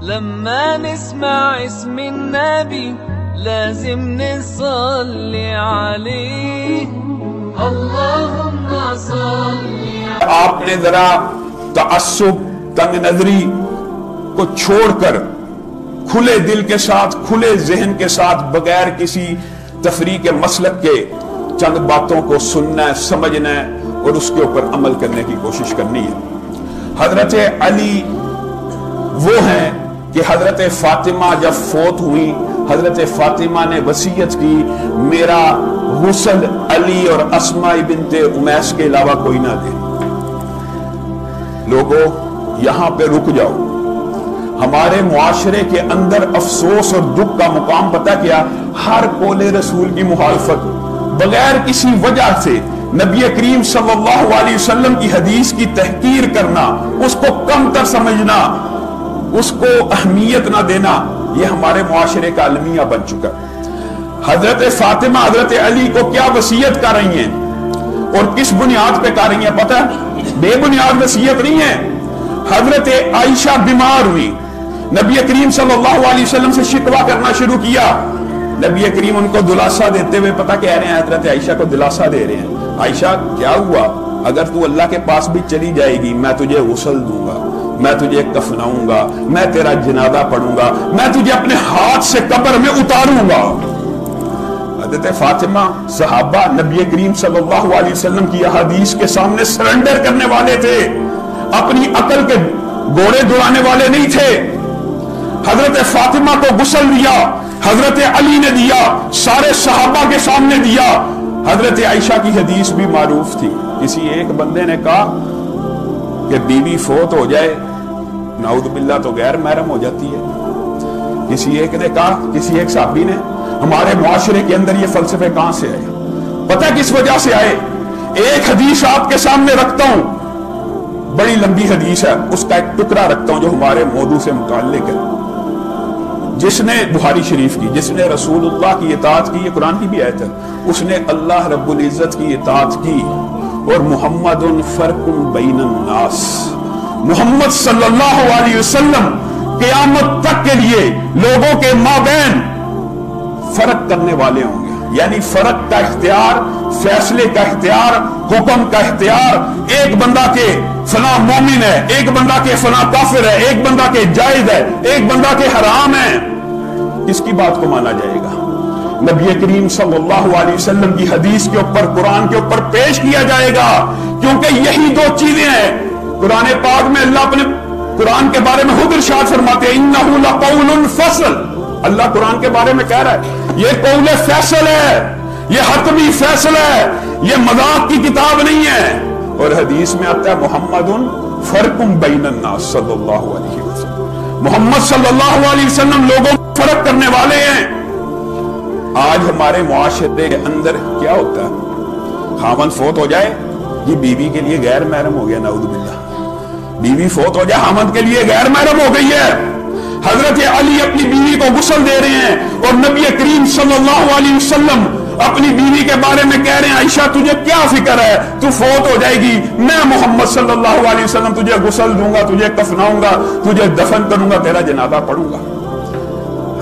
لما نسمع اسم النبي لازم نصلي عليه اللهم صل. آپ نے ذرا تعصب تنگ نظری کو چھوڑ کر کھلے دل کے ساتھ کھلے ذہن کے ساتھ بغیر کسی تفریق کے مسلک کے چند باتوں کو سننا ہے سمجھنا ہے اور اس کے اوپر عمل کرنے کی کوشش کرنی ہے. حضرت علی وہ ہیں کہ حضرت فاطمہ جب فوت ہوئی حضرت فاطمہ نے وصیت کی میرا غسل علی اور اسماء بنت امیس کے علاوہ کوئی نہ دے. لوگوں یہاں پہ رک جاؤ. ہمارے معاشرے کے اندر افسوس اور دکھ کا مقام پتہ کیا؟ ہر قول رسول کی مخالفت بغیر کسی وجہ سے نبی کریم صلی اللہ علیہ وسلم کی حدیث کی تحقیر کرنا، اس کو کم تر سمجھنا، اس کو اہمیت نہ دینا، یہ ہمارے معاشرے کا المیہ بن چکا. حضرت فاطمہ حضرت علی کو کیا وصیت کر رہی ہیں اور کس بنیاد پہ کر رہی ہیں پتہ ہے؟ بے بنیاد وصیت نہیں ہے. حضرت عائشہ بیمار ہوئی، نبی کریم صلی اللہ علیہ وسلم سے شکوہ کرنا شروع کیا. نبی کریم ان کو دلاسا دیتے ہوئے پتہ کہہ رہے ہیں، حضرت عائشہ کو دلاسا دے رہے ہیں، عائشہ کیا ہوا؟ اگر تو اللہ کے پاس بھی چلی جائے گی میں تجھے غسل دوں گا، میں تجھے کفناؤں گا، میں تیرا جنازہ پڑھوں گا، میں تجھے اپنے ہاتھ سے قبر میں اتاروں گا. حضرت فاطمہ صحابہ نبی کریم صلی اللہ علیہ وسلم کی احادیث کے سامنے سرنڈر کرنے والے تھے، اپنی عقل کے گھوڑے دوڑانے والے نہیں تھے. حضرت فاطمہ کو غسل دیا، حضرت علی نے دیا، سارے صحابہ کے سامنے دیا. حضرت عائشہ کی حدیث بھی معروف تھی. کسی ایک بندے نے کہا کہ بیوی فوت ہو جائے نعوذ باللہ تو غیر محرم ہو جاتی ہے. کسی ایک نے کہا، کسی ایک صحابی نے، ہمارے معاشرے کے اندر یہ فلسفے کہاں سے آئے؟ پتہ کس وجہ سے آئے؟ ایک حدیث آپ کے سامنے رکھتا ہوں، بڑی لمبی حدیث ہے، اس کا ایک ٹکڑا رکھتا ہوں جو ہمارے موضوع سے متعلق ہے. جس نے بخاری شریف کی، جس نے رسول اللہ کی اطاعت کی، یہ قرآن کی بھی آیت ہے، اس نے اللہ رب العزت کی اطاعت کی. اور محمد فرق بین الناس، محمد صلی اللہ علیہ وسلم قیامت تک کے لیے لوگوں کے مابین فرق کرنے والے ہوں گے. یعنی فرق کا اختیار، فیصلے کا اختیار، حکم کا اختیار. ایک بندہ کے فلاں مومن ہے، ایک بندہ کے فلاں کافر ہے، ایک بندہ کے جائز ہے، ایک بندہ کے حرام ہے. کس کی بات کو مانا جائے گا؟ نبی کریم صلی اللہ علیہ وسلم کی حدیث کے اوپر، قرآن کے اوپر پیش کیا جائے گا، کیونکہ یہی دو چیزیں ہیں. قرآن پاک میں اللہ اپنے قرآن کے بارے میں خود ارشاد فرماتے ہیں انہ لقول فصل. اللہ قرآن کے بارے میں کہہ رہا ہے یہ قول فیصل ہے، یہ حتمی فیصلہ ہے، یہ مذاق کی کتاب نہیں ہے. اور حدیث میں آتا ہے محمد فرق بین الناس صلی اللہ علیہ وسلم، محمد صلی اللہ علیہ وسلم لوگوں میں فرق کرنے والے ہیں. آج ہمارے معاشرے کے اندر کیا ہوتا ہے؟ خاوند فوت ہو جائے یہ بیوی کے لیے غیر محرم ہو گیا، نعوذ باللہ. بیوی فوت ہو جائے خاوند کے لیے غیر محرم ہو گئی ہے. حضرت علی اپنی بیوی کو غسل دے رہے ہیں اور نبی کریم صلی اللہ علیہ وسلم اپنی بیوی کے بارے میں کہہ رہے ہیں عائشہ تجھے کیا فکر ہے، تو فوت ہو جائے گی، میں محمد صلی اللہ علیہ وسلم تجھے غسل دوں گا، تجھے کفناؤں گا، تجھے دفن کروں گا، تیرا جنازہ پڑھوں گا.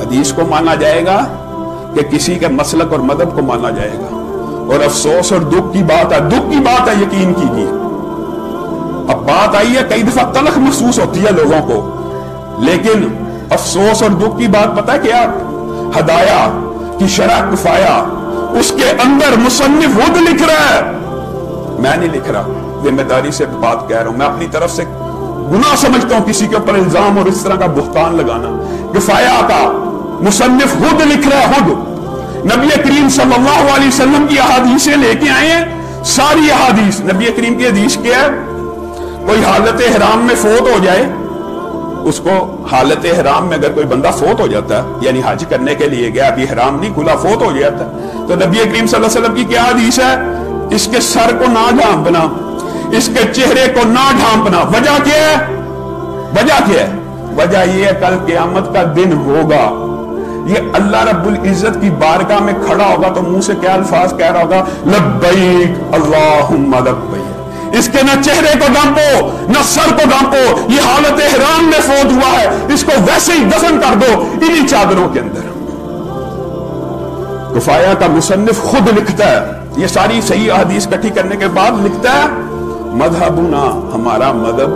حدیث کو مانا جائے گا کہ کسی کے مسلک اور مذہب کو مانا جائے گا؟ اور افسوس اور دکھ کی بات ہے، دکھ کی بات ہے، یقین کیجیے. اب بات آئی ہے کئی دفعہ تلخ محسوس ہوتی ہے لوگوں کو، لیکن افسوس اور دکھ کی بات پتہ ہے کیا؟ ہدایہ کی شرح کفایہ، اس کے اندر مصنف خود لکھ رہا ہے، میں نہیں لکھ رہا، ذمہ داری سے بات کہہ رہا ہوں. میں اپنی طرف سے گناہ سمجھتا ہوں کسی کے اوپر الزام اور اس طرح کا بہتان لگانا. کفایہ کا مصنف خود لکھ رہا ہے، خود نبی کریم صلی اللہ علیہ وسلم کی احادیثیں لے کے آئے ہیں. ساری احادیث نبی کریم کی حدیث کیا ہے؟ کوئی حالت حرام میں فوت ہو جائے، اس کو حالت حرام میں اگر کوئی بندہ فوت ہو جاتا ہے، یعنی حج کرنے کے لیے گیا، ابھی حرام نہیں کھلا، فوت ہو جاتا ہے، تو نبی کریم صلی اللہ علیہ وسلم کی کیا حدیث ہے؟ اس کے سر کو نہ ڈھانپنا، اس کے چہرے کو نہ ڈھانپنا. وجہ کیا ہے؟ وجہ کیا ہے؟ وجہ یہ ہے کل قیامت کا دن ہوگا، یہ اللہ رب العزت کی بارگاہ میں کھڑا ہوگا تو منہ سے کیا الفاظ کہہ رہا ہوگا؟ لبیک اللہم لبیک. اس کے نہ چہرے کو ڈانپو نہ سر کو ڈانپو، یہ حالت احرام میں فوت ہوا ہے، اس کو ویسے ہی دفن کر دو انہی چادروں کے اندر۔ کفایہ کا مصنف خود لکھتا ہے، یہ ساری صحیح احادیث اکٹھی کرنے کے بعد لکھتا ہے مذہبنا، ہمارا مذہب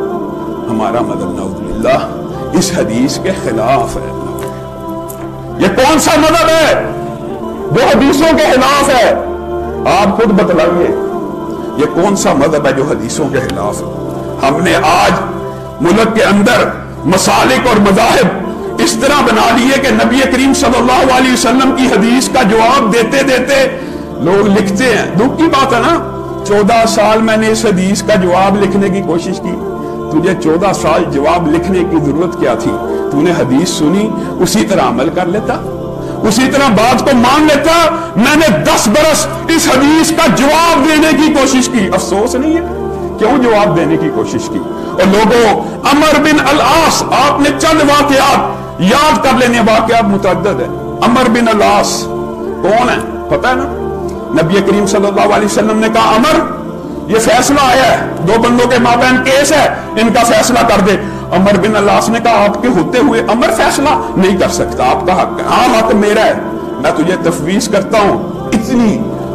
نعوذ باللہ اس حدیث کے خلاف ہے۔ یہ کون سا مذہب ہے جو حدیثوں کے خلاف ہے؟ آپ خود بتلائیے یہ کون سا مذہب ہے جو حدیثوں کے خلاف ہے؟ ہم نے آج ملک کے اندر مسالک اور مذاہب اس طرح بنا لیے کہ نبی کریم صلی اللہ علیہ وسلم کی حدیث کا جواب دیتے دیتے لوگ لکھتے ہیں۔ دکھ کی بات ہے نا، 14 سال میں نے اس حدیث کا جواب لکھنے کی کوشش کی، تجھے 14 سال جواب لکھنے کی ضرورت کیا تھی؟ تو نے حدیث سنی، اسی طرح عمل کر لیتا، اسی طرح بات کو مان لیتا۔ میں نے 10 برس اس حدیث کا جواب دینے کی کوشش کی، افسوس نہیں ہے کیوں جواب دینے کی کوشش کی؟ اور لوگوں، عمر بن العاص، آپ نے چند واقعات یاد کر لینے، واقعات متعدد ہے۔ عمر بن العاص کون ہے پتہ ہے نا؟ نبی کریم صلی اللہ علیہ وسلم نے کہا عمر یہ فیصلہ آیا ہے، 2 بندوں کے مابین کیس ہے، ان کا فیصلہ کر دے۔ عمر بن العاص نے کہا آپ کے ہوتے ہوئے عمر فیصلہ نہیں کر سکتا، آپ کا حق ہے۔ ہاں حق میرا ہے، میں تجھے تفویض کرتا ہوں۔ اتنی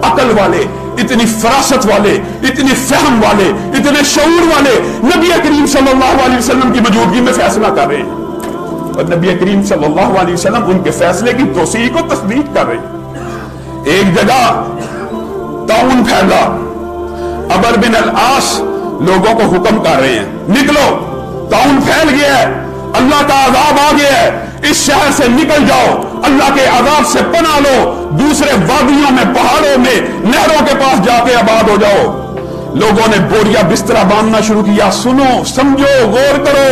عقل والے، اتنی فراست والے، اتنی فہم والے، اتنے شعور والے نبی کریم صلی اللہ علیہ وسلم کی موجودگی میں فیصلہ کر رہے ہیں، اور نبی کریم صلی اللہ علیہ وسلم ان کے فیصلے کی توثیق و تصدیق کر رہے ہیں۔ ایک جگہ طاعون پھیلا، عمر بن العاص لوگوں کو حکم کر رہے ہیں نکلو، طاعون پھیل گیا ہے، اللہ کا عذاب آ گیا ہے، اس شہر سے نکل جاؤ، اللہ کے عذاب سے پناہ لو، دوسرے وادیوں میں، پہاڑوں میں، نہروں کے پاس جا کے آباد ہو جاؤ۔ لوگوں نے بوریا بسترا باندھنا شروع کیا۔ سنو، سمجھو، غور کرو،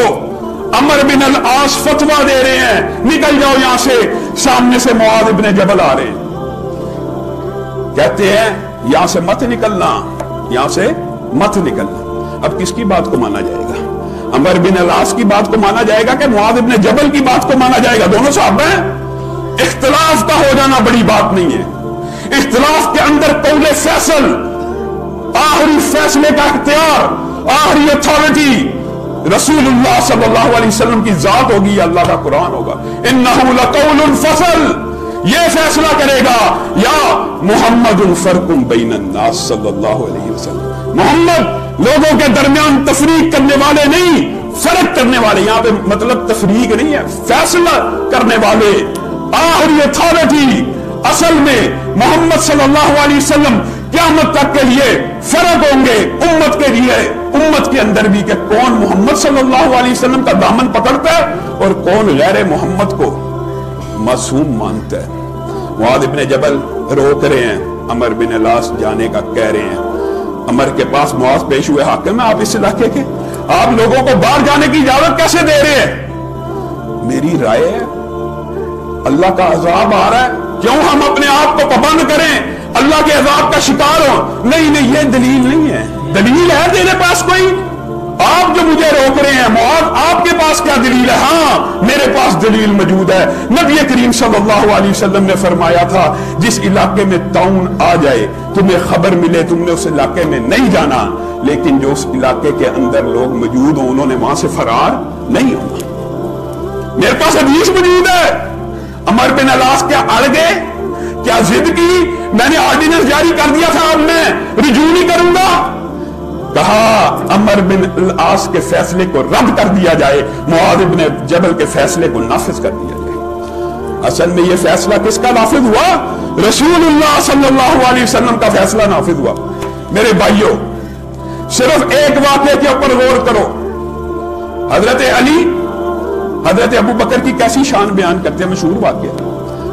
عمر بن العاص فتویٰ دے رہے ہیں نکل جاؤ یہاں سے۔ سامنے سے معاذ ابن جبل آ رہے ہیں، کہتے ہیں یہاں سے مت نکلنا، یہاں سے مت نکلنا۔ اب کس کی بات کو مانا جائے گا؟ عمر بن العاص کی بات کو مانا جائے گا کہ معاذ ابن جبل کی بات کو مانا جائے گا؟ دونوں صحابہ ہیں، اختلاف کا ہو جانا بڑی بات نہیں ہے۔ اختلاف کے اندر قول فیصل، آخری فیصلے کا اختیار، آخری اتھارٹی رسول اللہ صلی اللہ علیہ وسلم کی ذات ہوگی، اللہ کا قرآن ہوگا۔ انہ لقول فصل، یہ فیصلہ کرے گا یا محمد فرق بین الناس صلی اللہ علیہ وسلم، محمد لوگوں کے درمیان تفریق کرنے والے نہیں، فرق کرنے والے۔ یہاں پہ مطلب تفریق نہیں ہے، فیصلہ کرنے والے، آخری اتھارٹی۔ اصل میں محمد صلی اللہ علیہ وسلم قیامت تک کے لیے فرق ہوں گے امت کے لیے، امت کے اندر بھی، کہ کون محمد صلی اللہ علیہ وسلم کا دامن پکڑتا ہے اور کون غیر محمد کو معصوم مانتا ہے۔ معاذ ابن جبل روک رہے ہیں، عمر بن العاص جانے کا کہہ رہے ہیں۔ عمر کے پاس معاذ پیش ہوئے، حاکم ہیں آپ اس علاقے کے، آپ لوگوں کو باہر جانے کی اجازت کیسے دے رہے ہیں؟ میری رائے ہے اللہ کا عذاب آ رہا ہے، کیوں ہم اپنے آپ کو پابند کریں، اللہ کے عذاب کا شکار ہوں؟ نہیں، یہ دلیل نہیں ہے۔ دلیل ہے تیرے پاس کوئی؟ آپ جو مجھے روک رہے ہیں معاذ، آپ کے پاس کیا دلیل ہے؟ ہاں میرے پاس دلیل موجود ہے۔ نبی کریم صلی اللہ علیہ وسلم نے فرمایا تھا جس علاقے میں طاعون آ جائے، تمہیں خبر ملے، تم نے اس علاقے میں نہیں جانا، لیکن جو اس علاقے کے اندر لوگ موجود ہوں انہوں نے وہاں سے فرار نہیں ہونا۔ میرے پاس حدیث موجود ہے۔ عمر بن العاص کیا اڑ گئے؟ کیا ضد کی؟ میں نے آرڈیننس جاری کر دیا تھا، اب میں رجوع نہیں کروں گا۔ کہا عمر بن العاص کے فیصلے کو رد کر دیا جائے، معاذ بن جبل کے فیصلے کو نافذ کر دیا جائے۔ اصل میں یہ فیصلہ کس کا نافذ ہوا؟ رسول اللہ صلی اللہ علیہ وسلم کا فیصلہ نافذ ہوا۔ میرے بھائیوں، صرف ایک واقعے کے اوپر غور کرو۔ حضرت علی حضرت ابو بکر کی کیسی شان بیان کرتے ہیں، مشہور واقعہ،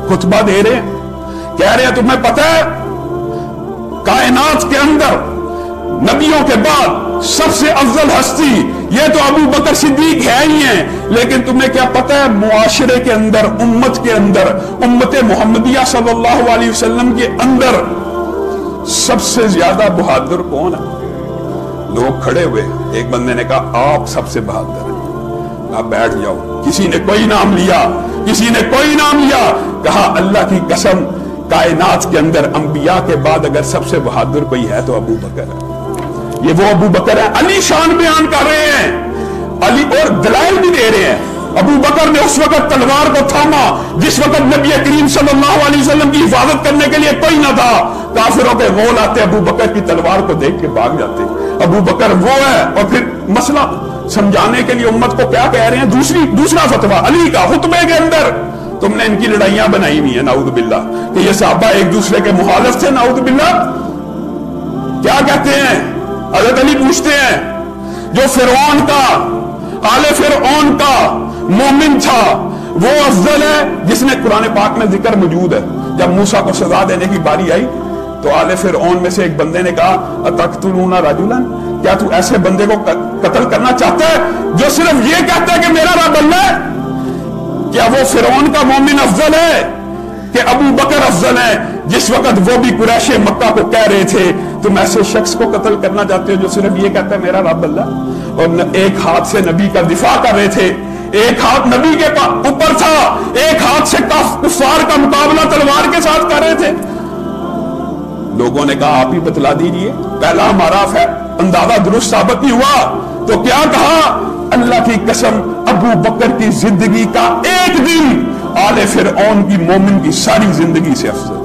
خطبہ دے رہے ہیں، کہہ رہے ہیں تمہیں پتہ ہے کائنات کے اندر نبیوں کے بعد سب سے افضل ہستی یہ تو ابو بکر صدیق ہے ہی ہیں، لیکن تمہیں کیا پتہ ہے معاشرے کے اندر، امت کے اندر، امت محمدیہ صلی اللہ علیہ وسلم کے اندر سب سے زیادہ بہادر کون ہے؟ لوگ کھڑے ہوئے، ایک بندے نے کہا آپ سب سے بہادر ہیں، آپ بیٹھ جاؤ۔ کسی نے کوئی نام لیا، کسی نے کوئی نام لیا، کہا اللہ کی قسم کائنات کے اندر انبیاء کے بعد اگر سب سے بہادر کوئی ہے تو ابو بکر ہے۔ یہ وہ ابو بکر ہے، علی شان بیان کر رہے ہیں، علی اور دلائل بھی دے رہے ہیں۔ ابو بکر نے اس وقت تلوار کو تھاما جس وقت نبی کریم صلی اللہ علیہ وسلم کی حفاظت کرنے کے لیے کوئی نہ تھا۔ کافروں کے غول آتے، ابو بکر کی تلوار کو دیکھ کے بھاگ جاتے۔ ابو بکر وہ ہے، اور پھر مسئلہ سمجھانے کے لیے امت کو کیا کہہ رہے ہیں؟ دوسرا فتویٰ علی کا خطبے کے اندر، تم نے ان کی لڑائیاں بنائی ہوئی ہیں نعوذ باللہ کہ یہ صحابہ ایک دوسرے کے مخالف تھے، نعوذ باللہ۔ کیا کہتے ہیں؟ حضرت علی پوچھتے ہیں جو فرعون کا، آل فرعون کا مومن تھا وہ افضل ہے، جس نے قرآن پاک میں ذکر موجود ہے، جب موسیٰ کو سزا دینے کی باری آئی تو آل فرعون میں سے ایک بندے نے کہا اتقتلون رجلا، کیا تو ایسے بندے کو قتل کرنا چاہتا ہے جو صرف یہ کہتا ہے کہ میرا رب اللہ ہے؟ کیا وہ فرعون کا مومن افضل ہے کہ ابو بکر افضل ہے، جس وقت وہ بھی قریش مکہ کو کہہ رہے تھے تم ایسے شخص کو قتل کرنا چاہتے ہو جو صرف یہ کہتا ہے میرا رب اللہ، اور ایک ہاتھ سے نبی کا دفاع کر رہے تھے، ایک ہاتھ نبی کے اوپر تھا، ایک ہاتھ سے کفار کا مقابلہ تلوار کے ساتھ کر رہے تھے۔ لوگوں نے کہا آپ ہی بتلا دیجئے، پہلا ہمارا اندازہ درست ثابت نہیں ہوا، تو کیا کہا؟ اللہ کی قسم ابو بکر کی زندگی کا ایک دن آل فرعون کی مومن کی ساری زندگی سے افضل۔